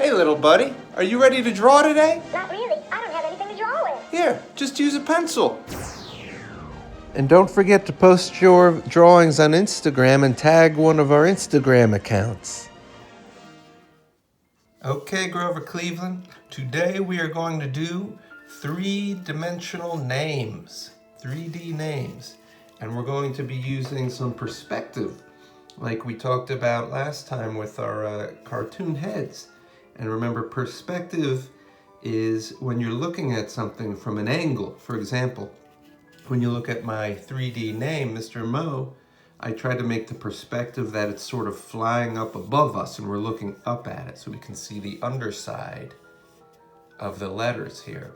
Hey, little buddy, are you ready to draw today? Not really. I don't have anything to draw with. Here, just use a pencil. And don't forget to post your drawings on Instagram and tag one of our Instagram accounts. Okay, Grover Cleveland, today we are going to do three-dimensional names, 3D names. And we're going to be using some perspective, like we talked about last time with our cartoon heads. And remember, perspective is when you're looking at something from an angle. For example, when you look at my 3D name, Mr. Mo, I tried to make the perspective that it's sort of flying up above us and we're looking up at it so we can see the underside of the letters here.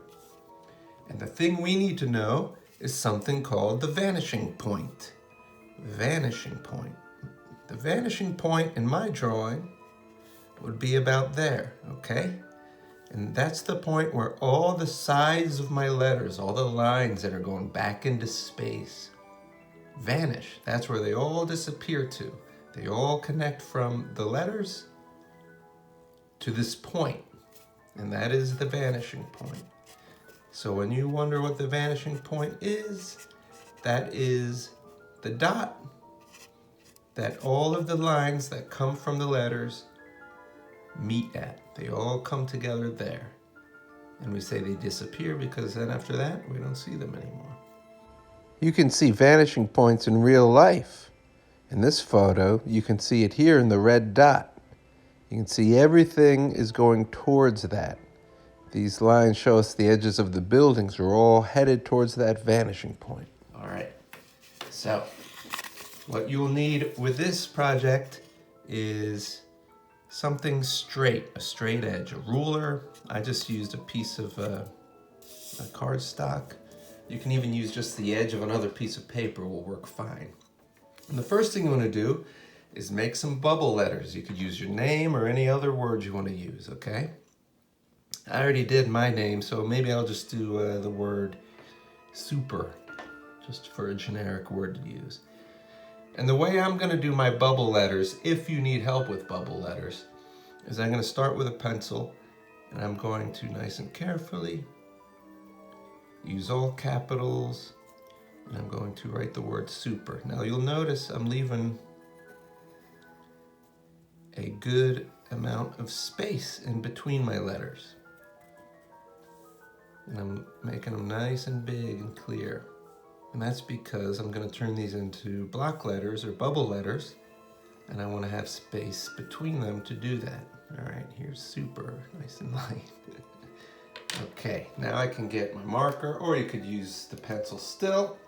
And the thing we need to know is something called the vanishing point. Vanishing point. The vanishing point in my drawing would be about there, okay? And that's the point where all the sides of my letters, all the lines that are going back into space, vanish. That's where they all disappear to. They all connect from the letters to this point, and that is the vanishing point. So when you wonder what the vanishing point is, that is the dot that all of the lines that come from the letters meet at. They all come together there. And we say they disappear because then after that, we don't see them anymore. You can see vanishing points in real life. In this photo, you can see it here in the red dot. You can see everything is going towards that. These lines show us the edges of the buildings are all headed towards that vanishing point. All right, so what you'll need with this project is something straight, a straight edge, a ruler. I just used a piece of a cardstock. You can even use just the edge of another piece of paper, will work fine. And the first thing you want to do is make some bubble letters. You could use your name or any other word you want to use, okay? I already did my name, so maybe I'll just do the word super, just for a generic word to use. And the way I'm going to do my bubble letters, if you need help with bubble letters, is I'm going to start with a pencil, and I'm going to nice and carefully use all capitals, and I'm going to write the word super. Now you'll notice I'm leaving a good amount of space in between my letters. And I'm making them nice and big and clear. And that's because I'm going to turn these into block letters or bubble letters, and I want to have space between them to do that. All right, here's super, nice and light. Okay, now I can get my marker, or you could use the pencil still,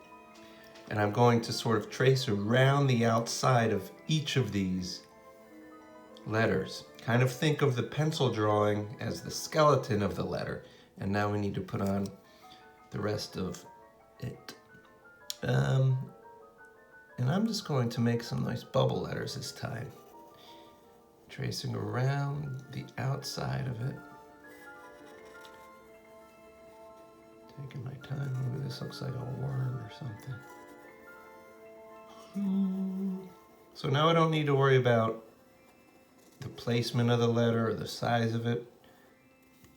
and I'm going to sort of trace around the outside of each of these letters. Kind of think of the pencil drawing as the skeleton of the letter, and now we need to put on the rest of it. And I'm just going to make some nice bubble letters this time. Tracing around the outside of it. Taking my time. Maybe this looks like a worm or something. So now I don't need to worry about the placement of the letter or the size of it.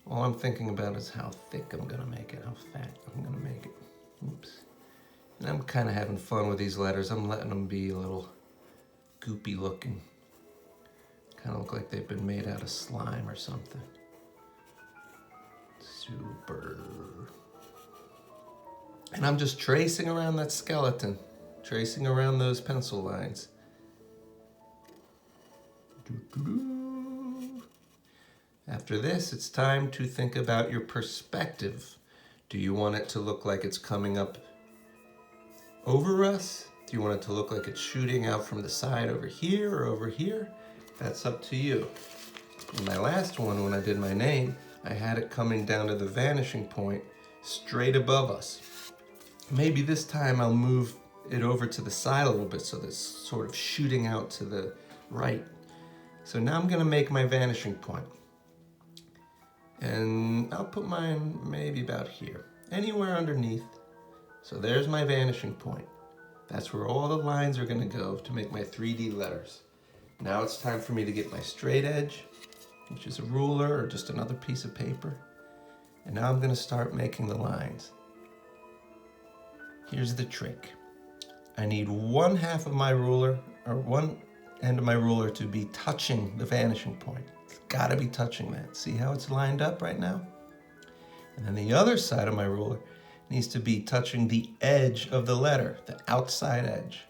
All I'm thinking about is how thick I'm gonna make it, how fat I'm gonna make it. Oops. And I'm kind of having fun with these letters. I'm letting them be a little goopy looking. Kind of look like they've been made out of slime or something. Super. And I'm just tracing around that skeleton, tracing around those pencil lines. After this, it's time to think about your perspective. Do you want it to look like it's coming up over us? Do you want it to look like it's shooting out from the side over here or over here? That's up to you. In my last one, when I did my name, I had it coming down to the vanishing point straight above us. Maybe this time I'll move it over to the side a little bit so that it's sort of shooting out to the right. So now I'm gonna make my vanishing point. And I'll put mine maybe about here, anywhere underneath. So there's my vanishing point. That's where all the lines are gonna go to make my 3D letters. Now it's time for me to get my straight edge which is a ruler or just another piece of paper. And now I'm going to start making the lines. Here's the trick. I need one half of my ruler, or one end of my ruler, to be touching the vanishing point. It's got to be touching that. See how it's lined up right now? And then the other side of my ruler needs to be touching the edge of the letter, the outside edge.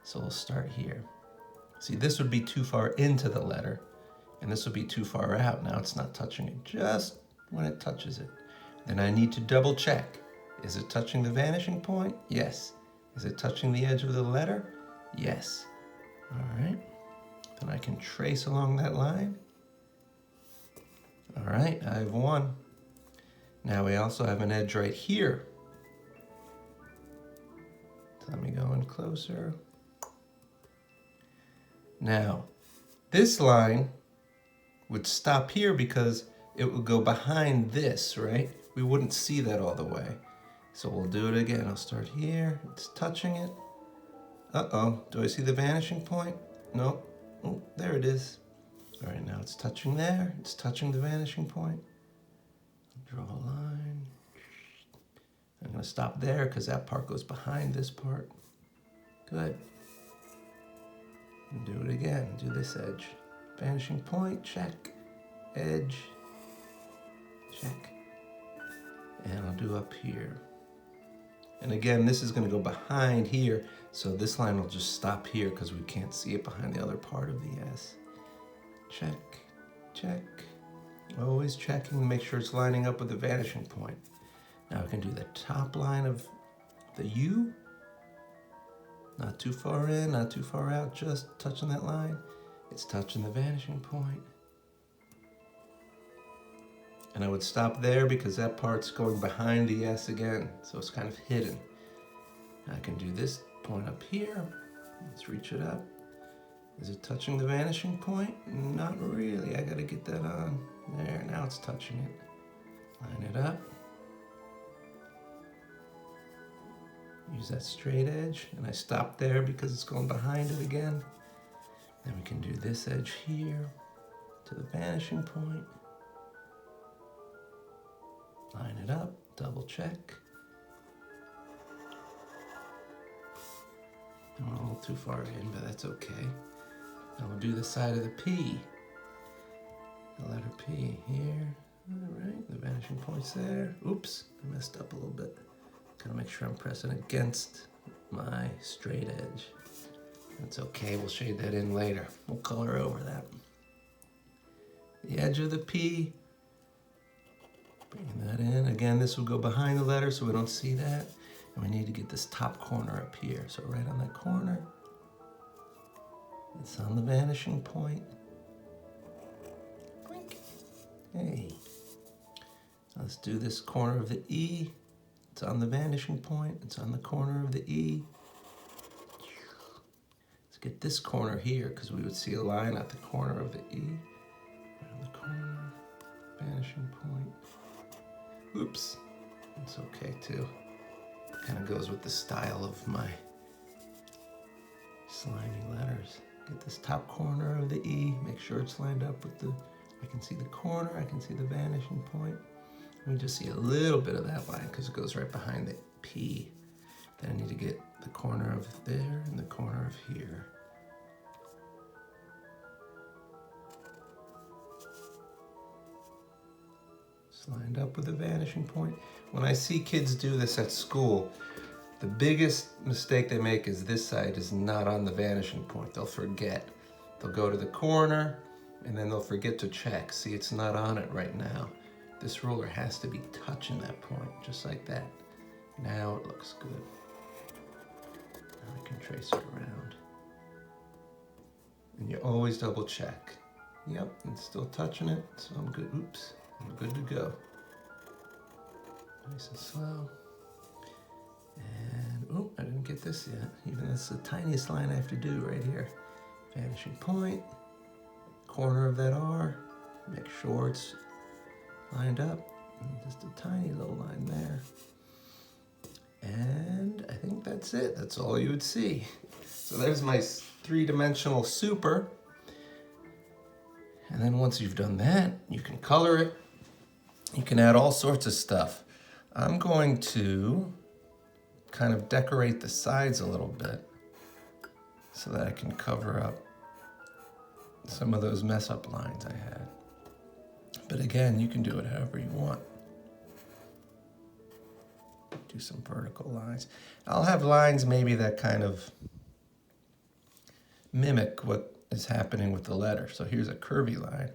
So we'll start here. See, this would be too far into the letter, and this would be too far out. Now it's not touching it, just when it touches it. Then I need to double check. Is it touching the vanishing point? Yes. Is it touching the edge of the letter? Yes. All right. Then I can trace along that line. All right, I have one. Now we also have an edge right here. So let me go in closer. Now, this line would stop here because it would go behind this, right? We wouldn't see that all the way. So we'll do it again. I'll start here. It's touching it. Uh-oh. Do I see the vanishing point? No. Oh, there it is. All right, now it's touching there. It's touching the vanishing point. Draw a line. I'm going to stop there because that part goes behind this part. Good. And do it again. Do this edge. Vanishing point, check. Edge, check. And I'll do up here. And again, this is going to go behind here, so this line will just stop here because we can't see it behind the other part of the S. Check, check. Always checking to make sure it's lining up with the vanishing point. Now I can do the top line of the U. Not too far in, not too far out, just touching that line. It's touching the vanishing point. And I would stop there because that part's going behind the S again, so it's kind of hidden. I can do this point up here. Let's reach it up. Is it touching the vanishing point? Not really. I gotta get that on. There, now it's touching it. Line it up. Use that straight edge, and I stop there because it's going behind it again. Then we can do this edge here to the vanishing point. Line it up, double check. I'm a little too far in, but that's okay. Now we'll do the side of the P. The letter P here. All right, the vanishing point's there. Oops, I messed up a little bit. Gotta make sure I'm pressing against my straight edge. That's okay, we'll shade that in later. We'll color over that. The edge of the P. Bringing that in. Again, this will go behind the letter so we don't see that. And we need to get this top corner up here. So right on that corner. It's on the vanishing point. Blink. Hey. Let's do this corner of the E. It's on the vanishing point. It's on the corner of the E. Let's get this corner here because we would see a line at the corner of the E. Right on the corner. Vanishing point. Oops. It's okay too. Kind of goes with the style of my slimy letters. Get this top corner of the E. Make sure it's lined up with the... I can see the corner. I can see the vanishing point. We just see a little bit of that line because it goes right behind the P. Then I need to get the corner of there and the corner of here. It's lined up with the vanishing point. When I see kids do this at school, the biggest mistake they make is this side is not on the vanishing point. They'll forget. They'll go to the corner and then they'll forget to check. See, it's not on it right now. This ruler has to be touching that point, just like that. Now it looks good. Now I can trace it around. And you always double check. Yep, it's still touching it, so I'm good. Oops, I'm good to go. Nice and slow. And, oh, I didn't get this yet. Even that's the tiniest line I have to do right here. Vanishing point, corner of that R. Make sure it's lined up, and just a tiny little line there. And I think that's it. That's all you would see. So there's my three-dimensional super. And then once you've done that, you can color it. You can add all sorts of stuff. I'm going to kind of decorate the sides a little bit so that I can cover up some of those mess up lines I had. But again, you can do it however you want. Do some vertical lines. I'll have lines maybe that kind of mimic what is happening with the letter. So here's a curvy line.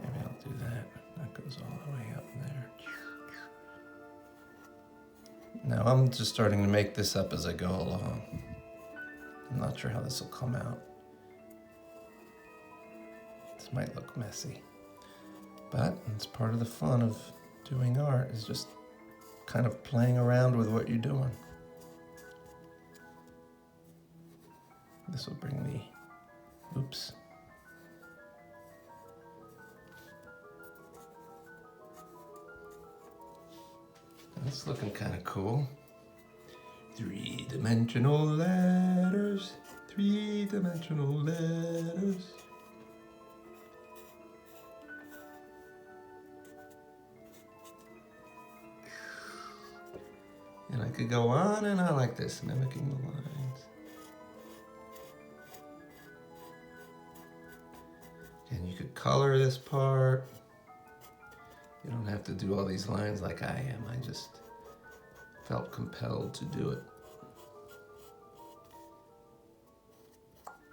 Maybe I'll do that. That goes all the way up there. Now I'm just starting to make this up as I go along. I'm not sure how this will come out. This might look messy. But it's part of the fun of doing art, is just kind of playing around with what you're doing. This will bring the, oops. That's looking kind of cool. 3-dimensional letters, 3-dimensional letters. And I could go on and on like this, mimicking the lines. And you could color this part. You don't have to do all these lines like I am. I just felt compelled to do it.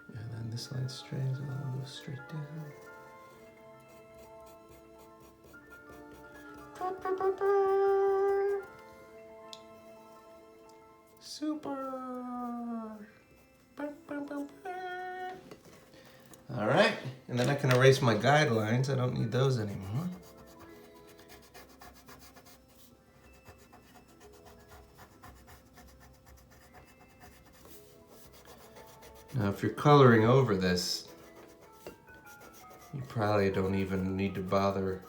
And then this line straightens and then goes straight down. Super. All right, and then I can erase my guidelines. I don't need those anymore. Now, if you're coloring over this, you probably don't even need to bother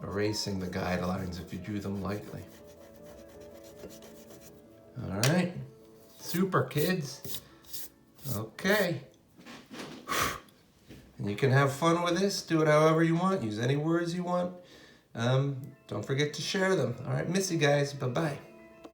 erasing the guidelines if you drew them lightly. All right, super kids. Okay. And you can have fun with this, do it however you want, use any words you want. Don't forget to share them. All right, miss you guys, bye-bye.